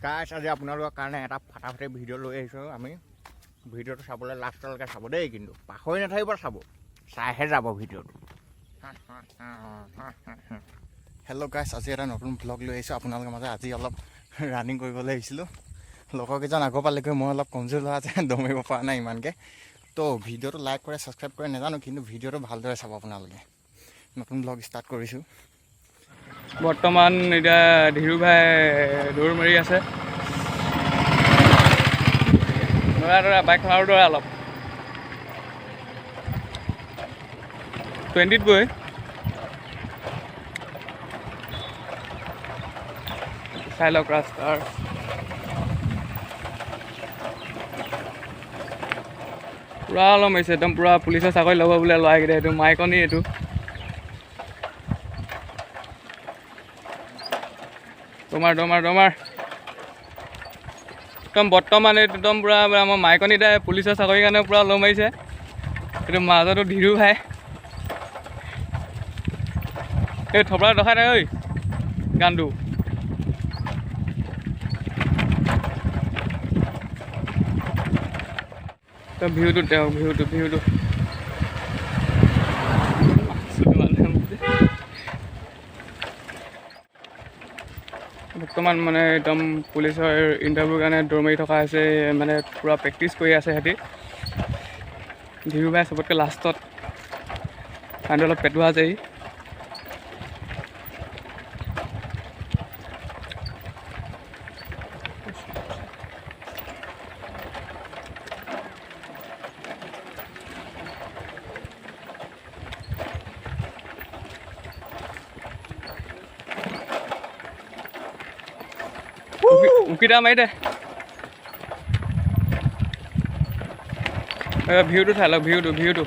গাইছ আজি আপোনালোকৰ কাৰণে এটা ফাটাফাটি ভিডিঅ' লৈ আহিছোঁ আমি। ভিডিঅ'টো চাবলৈ লাষ্টলৈকে চাব দেই, কিন্তু পাহৰি নাথাকিব চাব, চাইহে যাব ভিডিঅ'টো। হেল্ল' গাইছ, আজি এটা নতুন ভ্লগ লৈ আহিছোঁ আপোনালোকৰ মাজত। আজি অলপ ৰানিং কৰিবলৈ আহিছিলোঁ। লগৰকেইজন আগৰ পালেগৈ, মই অলপ কমজোৰ ল'ৰা যে দৌৰিব পৰা নাই ইমানকৈ। তো ভিডিঅ'টো লাইক কৰে, ছাবস্ক্ৰাইব কৰে নাজানো, কিন্তু ভিডিঅ'টো ভালদৰে চাব আপোনালোকে। নতুন ভ্লগ ষ্টাৰ্ট কৰিছোঁ। বৰ্তমান এতিয়া ধীৰু ভাই দৌৰ মাৰি আছে। দৌৰা বাইকখনৰ দৌৰা অলপ 20ত গৈ চাই লওক ৰাস্তাৰ। পূৰা অলপ মাৰিছে, একদম পূৰা পুলিচৰ চাকৰি ল'ব বোলে ল'ৰাকেইটা। এইটো মাইকনি, এইটো দমাৰ একদম বৰ্তমান একদম পূৰা আমাৰ মাইকনিটাই পুলিচৰ চাকৰিৰ কাৰণে পূৰা ল মাৰিছে। এইটো মাজতো ধীৰু ভাই, এই থপৰা দেখাই নাই ঐ গানটো। ভিউটো তেওঁ ভিউটো বৰ্তমান মানে একদম পুলিচৰ ইণ্টাৰভিউৰ কাৰণে দৌৰ মাৰি থকা হৈছে, মানে পূৰা প্ৰেক্টিচ কৰি আছে সিহঁতি। ধীৰু ভাই চবতকৈ লাষ্টত, কাইলৈ অলপ পেটোৱা যায়। উকিটা মাৰি দে, ভিউটো চাই লওক, ভিউটো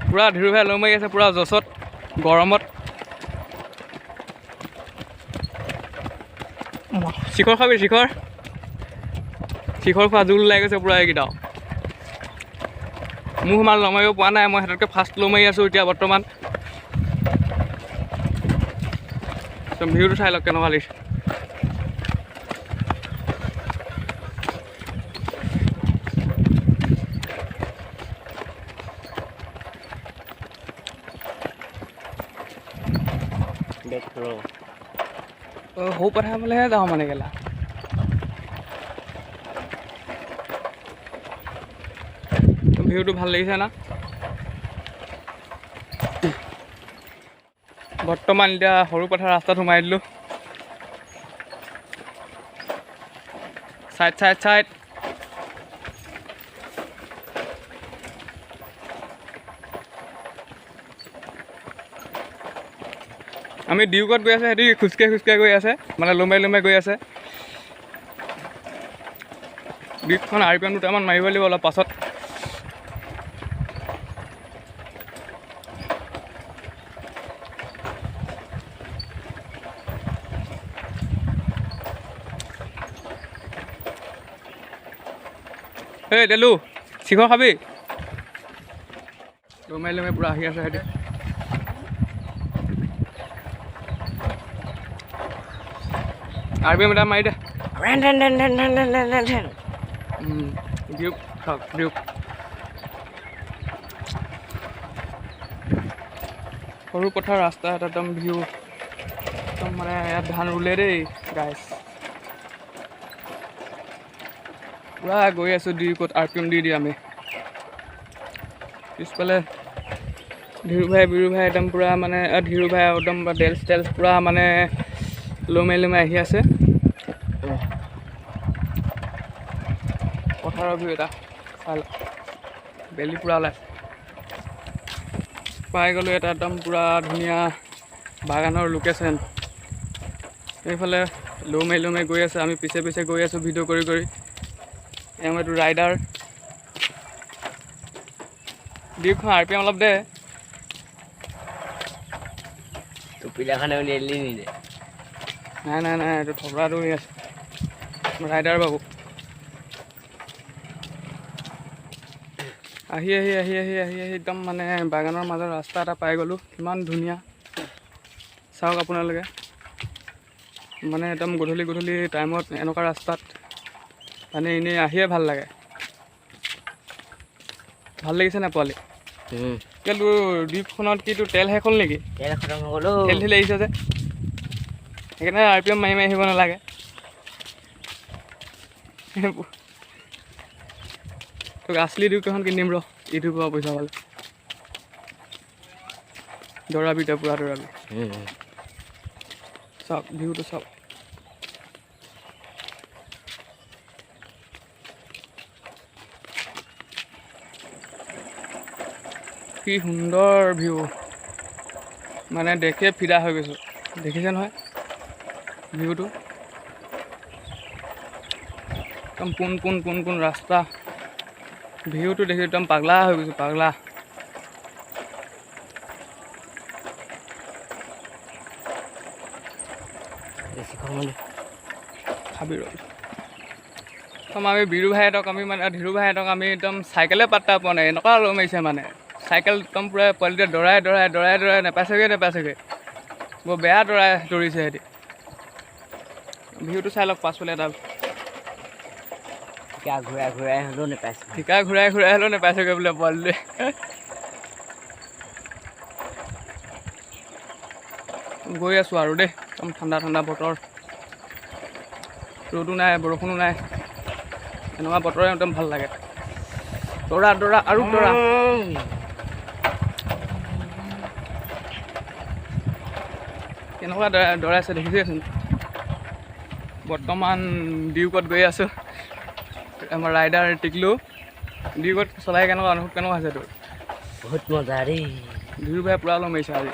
পূৰা ধীৰু ভাই লৈ মাৰি আছে, পূৰা জছত গৰমত। শিখৰ খাবি, শিখৰ খোৱা জোল ওলাই গৈছে পূৰা এইকেইটাও। মোৰ সমান ল মাৰিব পৰা নাই, মই সিহঁতকৈ ফাৰ্ষ্ট ল মাৰি আছোঁ এতিয়া বৰ্তমান। ভিউটো চাই লওক কেনেকুৱা লাগিছে। সৌ পঠাবলৈহে যাওঁ মানে গেলা। ভিউটো ভাল লাগিছে না। বৰ্তমান এতিয়া সৰু পথাৰ ৰাস্তাত সোমাই দিলোঁ। চাইড আমি ডিউকত গৈ আছে, সিহঁতি খোজকাঢ়ি গৈ আছে, মানে লম্বাই গৈ আছে। ডিউকখন RPM দুটামান মাৰিব লাগিব অলপ পাছত। এই দেলু শিখৰ খাবি, লমাই পূৰা আহি আছে সিহঁতি। RPM এটা মাৰি দে। ডিউক সৰু পথাৰ ৰাস্তা এটা, একদম ভিউ একদম, মানে ইয়াত ধান ৰুলে দেই গাইছ। পূৰা গৈ আছোঁ ডিউকত, RPM দি আমি। পিছফালে ধীৰু ভাই একদম পূৰা মানে, ধীৰু ভাই একদম ডেলছ পূৰা মানে লৈ মাৰি আহি আছে। পথাৰৰ ভিউ এটা চাই, বেলি পূৰা ওলাইছে। পাই গ'লোঁ এটা একদম পূৰা ধুনীয়া বাগানৰ লোকেশ্যন। এইফালে লৈ মাৰি গৈ আছে, আমি পিছে গৈ আছোঁ ভিডিঅ' কৰি। এইটো ৰাইডাৰ। ডিউকখন RPM অলপ দে। টুপিলাখানে উলিয়াই দিলি নি? নাই, এইটো থপৰা দৌৰি আছে ৰাইডাৰ বাবু। আহি একদম মানে বাগানৰ মাজৰ ৰাস্তা এটা পাই গ'লোঁ। কিমান ধুনীয়া চাওক আপোনালোকে, মানে একদম গধূলি টাইমত এনেকুৱা ৰাস্তাত মানে এনেই আহিয়ে ভাল লাগে। ভাল লাগিছে নাই পোৱালি? কেলে তোৰ দ্বীপখনত কি তোৰ তেল শেষ হ'ল নেকি? তেল খতম হৈ গ'লো। তেল ঢিলে আহিছে যে, সেইকাৰণে RPM মাৰি আহিব নালাগে। তোক আছলি দ্বীপখন কিনিম ৰ, ইউটিউবৰ পৰা পইচা পালে। দৌৰাবি তই, পূৰা দৌৰাবি। চাওক ভিউটো চাওক। কি সুন্দৰ ভিউ, মানে দেখে ফিদা হৈ গৈছোঁ। দেখিছে নহয় ভিউটো, একদম পোন ৰাস্তা। ভিউটো দেখি একদম পাগলা হৈ গৈছোঁ, পাগলা। খাবি ৰ আমি বিৰু ভাইহঁতক আমি মানে ধীৰু ভাইহঁতক আমি একদম চাইকেলে পাত্তা পোৱা নাই, এনেকুৱা লৈ মাৰিছে মানে। চাইকেল একদম পূৰা পোৱালিটোৱে দৌৰাই নেপাইছেগৈ। বৰ বেয়া দৌৰিছে সিহঁতি। ভিউটো চাই লওক, পাছফালে এটা ঠিকা ঘূৰাই হ'লেও নেপাইছে। ঠিকা ঘূৰাই হ'লেও নেপাইছেগৈ বোলে পোৱালিটোৱে। গৈ আছোঁ আৰু দেই, একদম ঠাণ্ডা বতৰ। ৰ'দো নাই, বৰষুণো নাই, এনেকুৱা বতৰে একদম ভাল লাগে। দৌৰা আৰু দৌৰা। কেনেকুৱা দৌৰাইছে দেখিছেচোন। বৰ্তমান ডিউকত গৈ আছোঁ। আমাৰ ৰাইডাৰ টিকলু। ডিউকত চলাই কেনেকুৱা অনুভৱ কেনেকুৱা হৈছে তোৰ? বহুত মজা দেই। ডিউ ভাই পূৰা লৈ মাৰিছে আজি।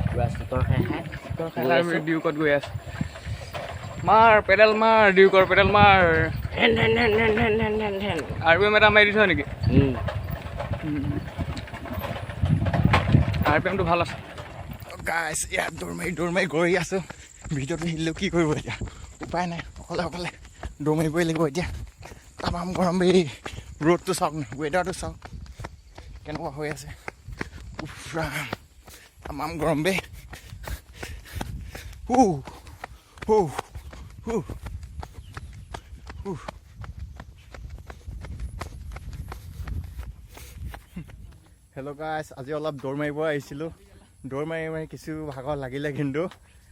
পূৰা চিকৰ খাই ডিউকত গৈ আছে। মাৰ পেডেল মাৰ, ডিউকৰ পেডেল মাৰ। RPM এটা মাৰি দিছ নেকি? RPMটো ভাল আছে। গাইছ ইয়াত দৌৰ মাৰি গৈ আছোঁ। ভিডিঅ'টো আহিলেও কি কৰিব এতিয়া, উপায় নাই। অকলে দৌৰ মাৰিবই লাগিব এতিয়া। তামাম গৰম বে, ৰ'দটো চাওক না, ৱেডাৰটো চাওক কেনেকুৱা হৈ আছে। তামাম গৰম বে। হেল্ল' গাইছ, আজি অলপ দৌৰ মাৰিব আহিছিলোঁ। দৌৰ মাৰি কিছু ভাগৰ লাগিলে, কিন্তু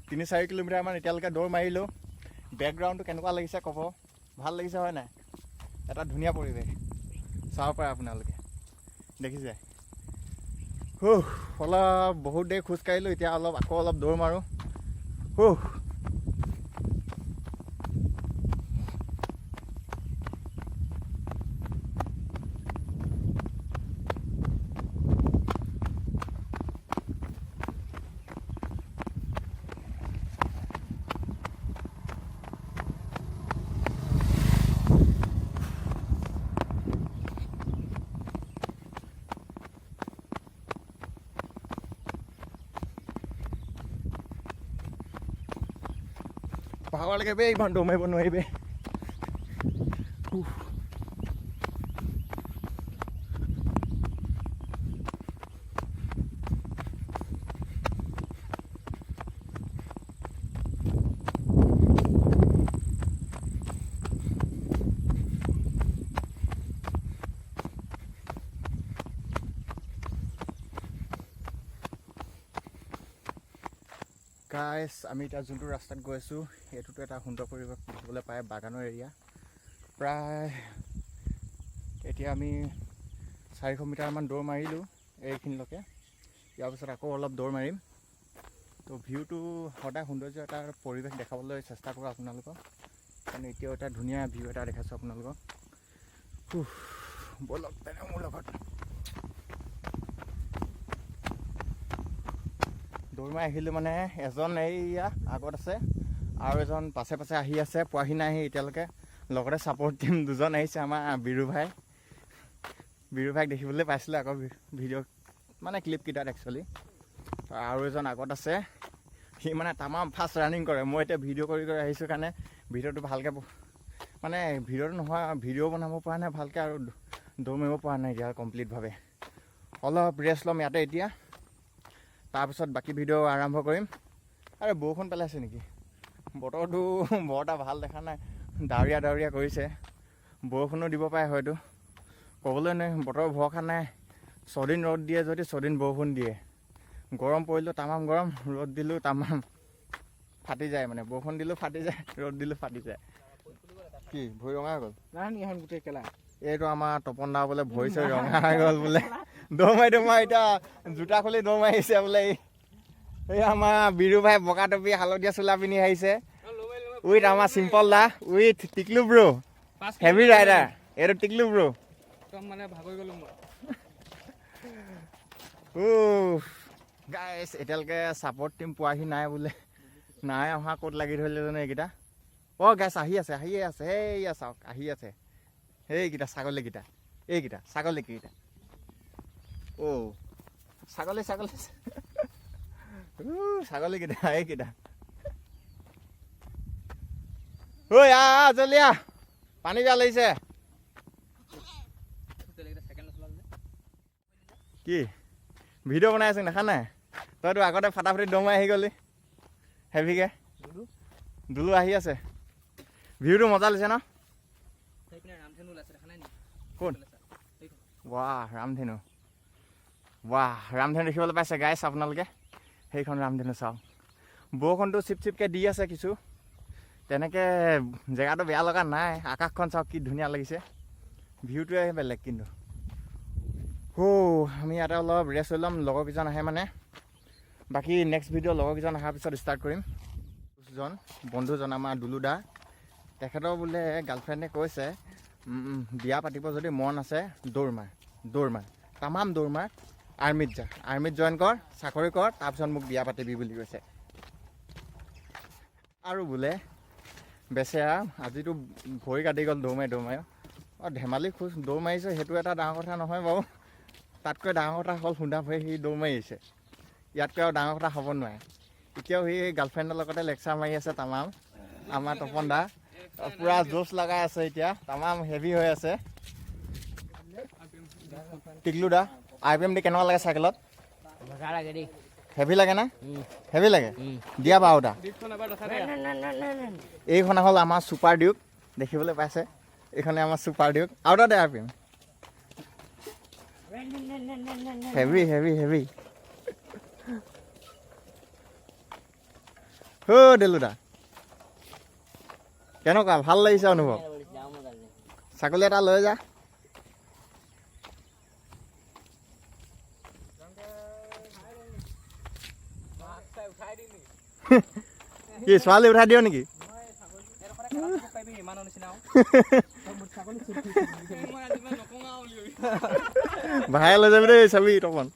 3-4 কিলোমিটাৰমান এতিয়ালৈকে দৌৰ মাৰিলোঁ। বেকগ্ৰাউণ্ডটো কেনেকুৱা লাগিছে ক'ব, ভাল লাগিছে হয় নাই? এটা ধুনীয়া পৰিৱেশ চাব পাৰে আপোনালোকে, দেখিছে? অলপ বহুত দেৰি খোজকাঢ়িলোঁ, এতিয়া আকৌ অলপ দৌৰ মাৰোঁ। ভাগৰ লাগে বে, ইমান দৌৰ মাৰিব নোৱাৰিবে। গাইছ, আমি এতিয়া যোনটো ৰাস্তাত গৈ আছোঁ এইটোতো এটা সুন্দৰ পৰিৱেশ দেখিবলৈ পায়, বাগানৰ এৰিয়া। প্ৰায় এতিয়া আমি 400 মিটাৰমান দৌৰ মাৰিলোঁ এইখিনিলৈকে। ইয়াৰ পিছত আকৌ অলপ দৌৰ মাৰিম। তো ভিউটো সদায় সৌন্দৰ্য এটা পৰিৱেশ দেখাবলৈ চেষ্টা কৰোঁ আপোনালোকক, কাৰণ এতিয়াও এটা ধুনীয়া ভিউ এটা দেখাইছোঁ আপোনালোকক। ব'লক তেনে মোৰ লগত। দৌৰ মাৰি আহিলোঁ মানে, এজন এইয়া আগত আছে আৰু এজন পাছে আহি আছে, পোৱাহি নাই এতিয়ালৈকে। লগতে ছাপৰ্ট টিম 2জন আহিছে, আমাৰ বিৰু ভাইক দেখিবলৈ পাইছিলোঁ আকৌ ভিডিঅ' মানে ক্লিপকেইটাত একচুৱেলি। আৰু এজন আগত আছে, সি মানে তামাম ফাষ্ট ৰানিং কৰে। মই এতিয়া ভিডিঅ' কৰি আহিছোঁ কাৰণে ভিডিঅ'টো ভালকৈ মানে ভিডিঅ'টো নহয়, ভিডিঅ' বনাব পৰা নাই ভালকৈ, আৰু দৌৰ মাৰিব পৰা নাই এতিয়া কমপ্লিটভাৱে। অলপ ৰেষ্ট ল'ম ইয়াতে এতিয়া, তাৰপিছত বাকী ভিডিঅ' আৰম্ভ কৰিম। আৰে বৰষুণ পেলাইছে নেকি? বতৰটো বৰ এটা ভাল দেখা নাই, ডাৱৰীয়া ডাৱৰীয়া কৰিছে। বৰষুণো দিব পাৰে হয়তো, ক'বলৈ নাই। বতৰৰ ভৰসা নাই, ছদিন ৰ'দ দিয়ে যদি ছদিন বৰষুণ দিয়ে। গৰম পৰিলেও তামাম গৰম, ৰ'দ দিলেও তামাম ফাটি যায় মানে। বৰষুণ দিলেও ফাটি যায়, ৰ'দ দিলেও ফাটি যায়। কি ভৰি ৰঙা হৈ গ'ল? এখন গোটেই কেলা এইটো আমাৰ তপন দা বোলে ভৰি চৰি ৰঙা হৈ গ'ল বোলে। দৌৰ মাৰি এতিয়া জোতা খুলি দৌৰ মাৰিছে বোলে। এই আমাৰ বিৰু ভাই বগা টপি হালধীয়া চোলা পিন্ধি আহিছে, উইথ আমাৰ চিম্পল দা, with Tiklu bro, heavy rider. এইটো টিকলু ব্ৰ। মানে ভাগৰি গ'লো মই। গাইছ এতিয়ালৈকে ছাপৰ্ট টিম পোৱাহি নাই বোলে। নাই অহা, ক'ত লাগি ধৰিলে জানো এইকেইটা। অঁ গাইছ আহিয়ে আছে সেইয়া চাওক আহি আছে সেইকেইটা ছাগলীকেইটা, এইকেইটা ছাগলীকেইটা। ছাগলীকেইটা এইকেইটা। ঐ জলদি আহ, পানী বেয়া লাগিছে। কি ভিডিঅ' বনাই আছো দেখা নাই? তইতো আগতে ফাটাফাটি দৌৰ মাৰি আহি গ'লি হেভিকে। দুলু আহি আছে, ভিউটো মজা লৈছে ন? কোন? ৱাহ ৰামধেনু, ৰামধেনু দেখিবলৈ পাইছে গাইছ আপোনালোকে। সেইখন ৰামধেনু চাওক। বৰষুণটো চিপ চিপকৈ দি আছে কিছু, তেনেকৈ জেগাটো বেয়া লগা নাই। আকাশখন চাওক কি ধুনীয়া লাগিছে, ভিউটোৱে বেলেগ। কিন্তু আমি ইয়াতে অলপ ৰেষ্ট লৈ ল'ম, লগৰকেইজন আহে মানে। বাকী নেক্সট ভিডিঅ' লগৰকেইজন অহাৰ পিছত ষ্টাৰ্ট কৰিম। বন্ধুজন আমাৰ দুলু দা, তেখেতৰ বোলে গাৰ্লফ্ৰেণ্ডে কৈছে বিয়া পাতিব যদি মন আছে দৌৰ মাৰ, তামাম দৌৰ মাৰ, আৰ্মিত জইন কৰ, চাকৰি কৰ, তাৰপিছত মোক বিয়া পাতিবি বুলি কৈছে। আৰু বোলে বেচেৰা আজিতো ভৰি কাটি গ'ল দৌৰ মাৰি। ধেমালি খোজ দৌৰ মাৰিছে, সেইটো এটা ডাঙৰ কথা নহয় বাৰু। তাতকৈ ডাঙৰ কথা হ'ল সুন্দা ভৰি সি দৌৰ মাৰিছে, ইয়াতকৈ আৰু ডাঙৰ কথা হ'ব নোৱাৰে। এতিয়াও সি গাৰ্লফ্ৰেণ্ডৰ লগতে লেকচাৰ মাৰি আছে তামাম। আমাৰ তপন দা পূৰা জোচ লগাই আছে এতিয়া, তামাম হেভি হৈ আছে। টিকলু দা RPM দি কেনেকুৱা লাগে চাইকেলত? মজা লাগে দেই। হেভি লাগে না? হেভি লাগে দিয়া বাৰু দা। এইখন হ'ল আমাৰ ছুপাৰ ডিউক, দেখিবলৈ পাইছে। এইখনে আমাৰ ছুপাৰ ডিউক। আৰু দা RPM হেভি। দেলু দা কেনেকুৱা, ভাল লাগিছে অনুভৱ? ছাগলী এটা লৈ যা। কি ছোৱালী উঠাই দিয় নেকি? ভাইৰেল হৈ যাবি দেই চাবি তপন।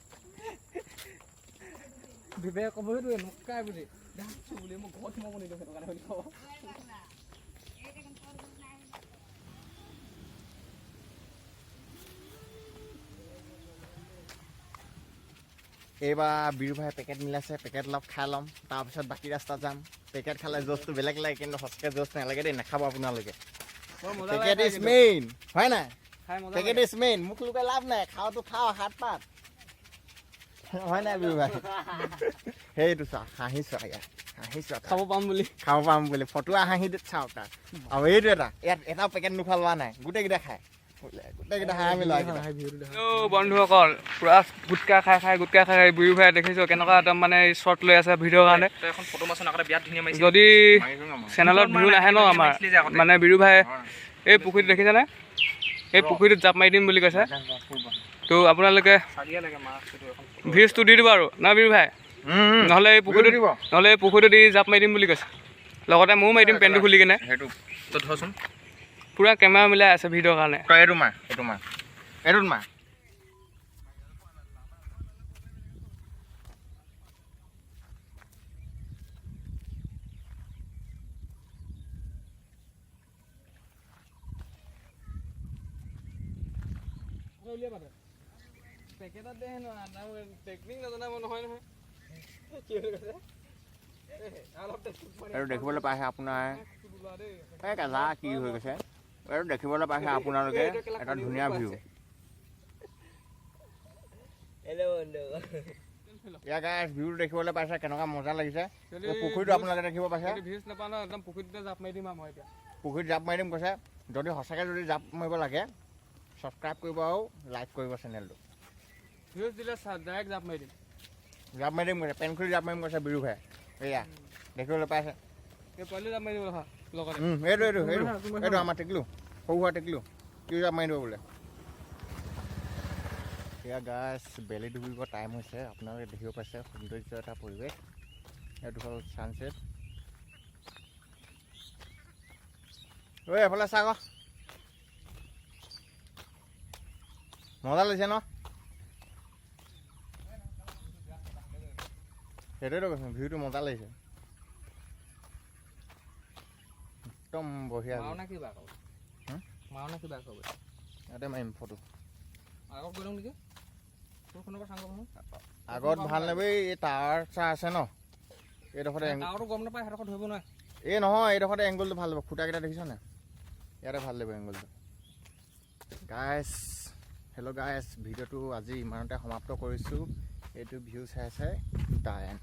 এইবাৰ বিৰু ভাই পেকেট মিলাইছে, পেকেট অলপ খাই ল'ম, তাৰপিছত বাকী ৰাস্তা যাম। পেকেট খালে জোচটো বেলেগ লাগে, কিন্তু সঁচাকৈ জোচ নালাগে দেই, নাখাব আপোনালোকে। পেকেট ইজ মেইন, হয় নাই? পেকেট ইজ মেইন, মোক লুকাই লাভ নাই, খাওঁতো খাওঁ, হাত পাত, হয় নাই বিৰু ভাই? সেইটো চোৱা, হাঁহিছোঁ খাব পাম বুলি ফটোৱা হাঁহি চাওক তাক। আৰু এইটো এটা পেকেট নোখোৱা লোৱা নাই, গোটেইকেইটা খাই বন্ধুসকল পুৰা গুটকা খাই বিৰু ভাই দেখিছোঁ কেনেকুৱা একদম মানে শ্বৰ্ট লৈ আছে ভিডিঅ'ৰ কাৰণে। যদি চেনেলত ভিউ নাহে ন আমাৰ, মানে বিৰু ভাই এই পুখুৰীটো দেখিছেনে? এই পুখুৰীটোত জাপ মাৰি দিম বুলি কৈছে। তো আপোনালোকে ভিউজটো দি দিব আৰু না বিৰু ভাই? নহ'লে এই পুখুৰীটো দি জাপ মাৰি দিম বুলি কৈছে। লগতে ময়ো মাৰি দিম পেণ্টটো খুলি কিনে। পুৰা কেমেৰা মিলাই আছে ভিডিঅ'ৰ কাৰণে। এইটোত মাৰ। আৰু দেখিবলৈ পাইছে আপোনাৰ এই কাজা কি হৈ গৈছে। আৰু দেখিবলৈ পাইছে আপোনালোকে এটা ধুনীয়া ভিউ। হেল্ল' বন্ধু ইয়াৰ গাইছ ভিউটো দেখিবলৈ পাইছে কেনেকুৱা মজা লাগিছে এই পুখুৰীটো আপোনালোকে দেখিব পাইছে ভিউজ নাপাওঁ ন একদম পুখুৰীতে জাপ মাৰি দিম আৰু মই এতিয়া পুখুৰীত জাপ মাৰি দিম কৈছে যদি সঁচাকৈ যদি জাপ মাৰিব লাগে ছাবস্ক্ৰাইব কৰিব আৰু লাইক কৰিব চেনেলটো ভিউজ দিলে ডাইৰেক্ট জাপ মাৰি দিম জাপ মাৰি দিম কৈছে পেন খুলি জাপ মাৰিম কৈছে বিৰু ভাই এয়া দেখিবলৈ পাইছে এই পোৱালি জাপ মাৰি দিব লগা লগতে এইটো আমাৰ টেকলো সৰু সুৰা টেকলো কি জাপ মাৰি দিব বোলে এয়া গাছ বেলি ডুবিব টাইম হৈছে আপোনালোকে দেখিব পাইছে সৌন্দৰ্য এটা পৰিৱেশ এইটো হ'ল ছানছেট ঐ এফালে চা আকৌ মজা লাগিছে ন সেইটোৱেতো কৈছোঁ ভিউটো মজা লাগিছে একদম বঢ়িয়া মাও নে কিবা আকৌ মাও নে কিবা আকৌ ইয়াতে মাৰিম ফটো আগত গৈ লওঁ নেকি তোৰখনৰ পৰা চাং নহয় আগত ভাল নেবি এই টাৱাৰ চাহ আছে ন এইডোখৰতে টাৱাৰটো গম নাপায় সিহঁতক ধৰিব নোৱাৰে এই নহয় এইডোখৰতে এংগলটো ভাল লাগিব খুঁটাকেইটা দেখিছ নাই ইয়াতে ভাল লাগিব এংগলটো গাইছ হেল্ল' গাইছ ভিডিঅ'টো আজি ইমানতে সমাপ্ত কৰিছোঁ এইটো ভিউ চাই চাই টাইম